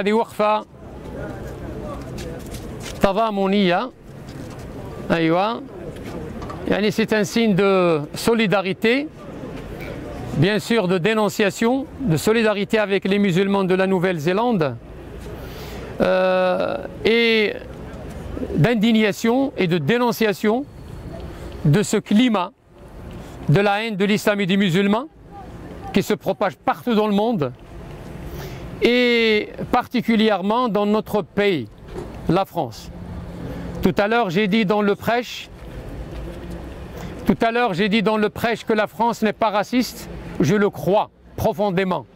هذه وقفة تضامنية. أيوة. يعني c'est un signe de solidarité, bien sûr de dénonciation, de solidarité avec les musulmans de la Nouvelle-Zélande et d'indignation et de dénonciation de ce climat de la haine de l'islam et des musulmans qui se propage partout dans le monde et particulièrement dans notre pays, la France. Tout à l'heure j'ai dit dans le prêche que la France n'est pas raciste, je le crois profondément.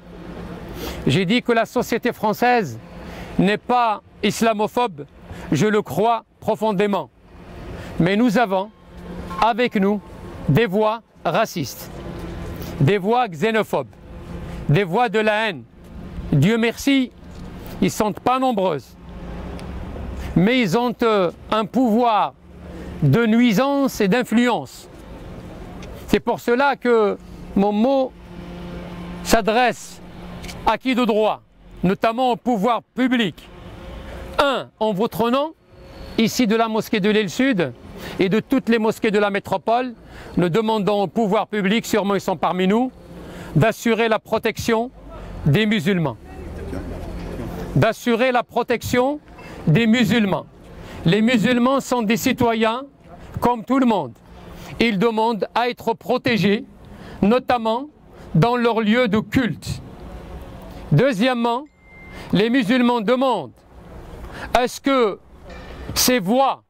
J'ai dit que la société française n'est pas islamophobe, je le crois profondément. Mais nous avons avec nous des voix racistes, des voix xénophobes, des voix de la haine. Dieu merci, ils ne sont pas nombreuses, mais ils ont un pouvoir de nuisance et d'influence. C'est pour cela que mon mot s'adresse à qui de droit, notamment au pouvoir public. En votre nom, ici de la mosquée de l'Île Sud et de toutes les mosquées de la métropole, nous demandons au pouvoir public, sûrement ils sont parmi nous, d'assurer la protection des musulmans. D'assurer la protection des musulmans. Les musulmans sont des citoyens comme tout le monde. Ils demandent à être protégés, notamment dans leurs lieux de culte. Deuxièmement, les musulmans demandent à ce que ces voix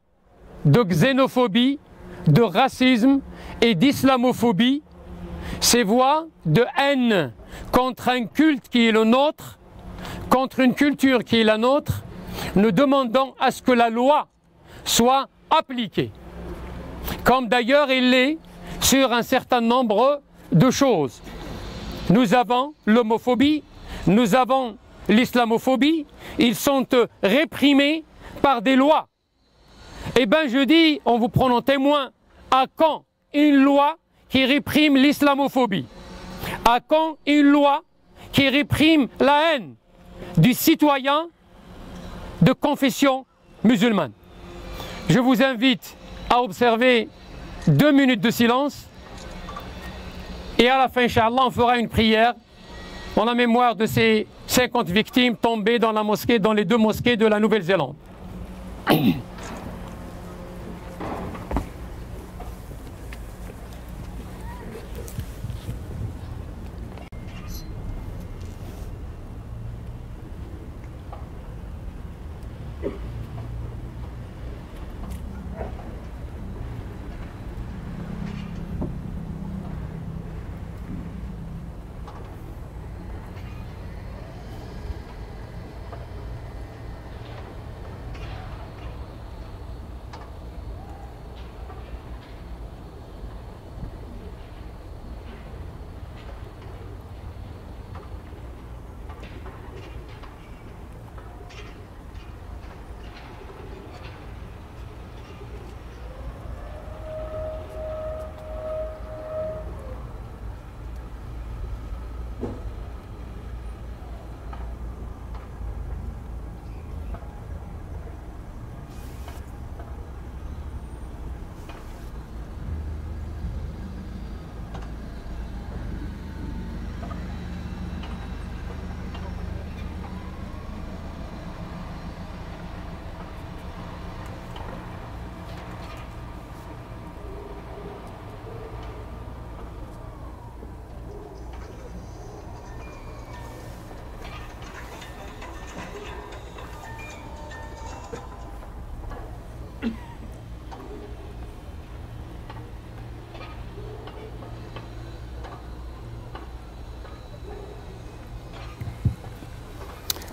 de xénophobie, de racisme et d'islamophobie, ces voix de haine contre un culte qui est le nôtre, contre une culture qui est la nôtre, nous demandons à ce que la loi soit appliquée. Comme d'ailleurs il l'est sur un certain nombre de choses. Nous avons l'homophobie, nous avons l'islamophobie, ils sont réprimés par des lois. Eh bien je dis, en vous prenant témoin, à quand une loi qui réprime l'islamophobie? À quand une loi qui réprime la haine du citoyen de confession musulmane? Je vous invite à observer 2 minutes de silence et à la fin, Inch'Allah, on fera une prière en la mémoire de ces 50 victimes tombées dans la mosquée, dans les 2 mosquées de la Nouvelle-Zélande.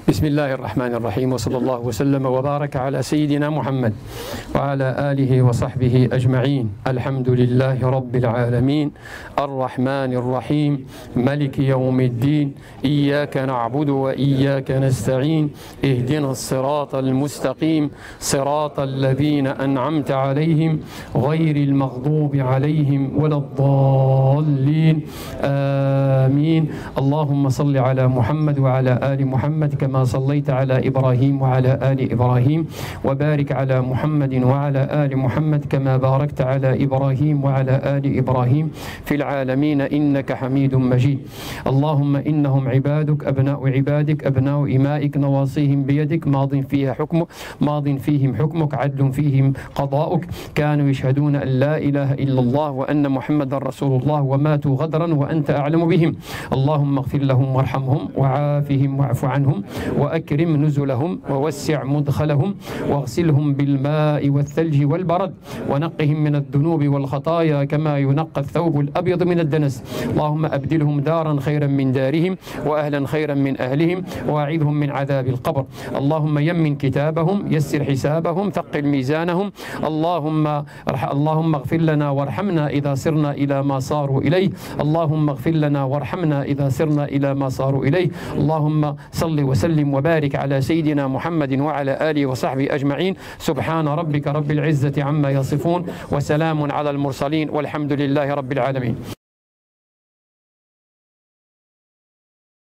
بسم الله الرحمن الرحيم وصلى الله وسلم وبارك على سيدنا محمد وعلى آله وصحبه أجمعين. الحمد لله رب العالمين الرحمن الرحيم ملك يوم الدين إياك نعبد وإياك نستعين اهدنا الصراط المستقيم صراط الذين أنعمت عليهم غير المغضوب عليهم ولا الضالين آمين. اللهم صل على محمد وعلى آل محمد كما كما صليت على إبراهيم وعلى آل إبراهيم، وبارك على محمد وعلى آل محمد كما باركت على إبراهيم وعلى آل إبراهيم في العالمين إنك حميد مجيد. اللهم إنهم عبادك أبناء عبادك أبناء إمائك نواصيهم بيدك ماض فيهم حكمك عدل فيهم قضاؤك، كانوا يشهدون أن لا إله إلا الله وأن محمد رسول الله وماتوا غدرا وأنت أعلم بهم. اللهم اغفر لهم وارحمهم وعافهم واعف عنهم وأكرم نزلهم ووسع مدخلهم واغسلهم بالماء والثلج والبرد ونقهم من الذنوب والخطايا كما ينقى الثوب الأبيض من الدنس. اللهم أبدلهم دارا خيرا من دارهم وأهلا خيرا من أهلهم وأعذهم من عذاب القبر. اللهم يمن كتابهم يسر حسابهم ثقل ميزانهم. اللهم اغفر لنا وارحمنا إذا سرنا إلى ما صاروا إليه. اللهم اغفر لنا وارحمنا إذا سرنا إلى ما صاروا إليه. اللهم صل وسلم وبارك على سيدنا محمد وعلى آله وصحبه أجمعين. سبحان ربك رب العزة عما يصفون وسلام على المرسلين والحمد لله رب العالمين.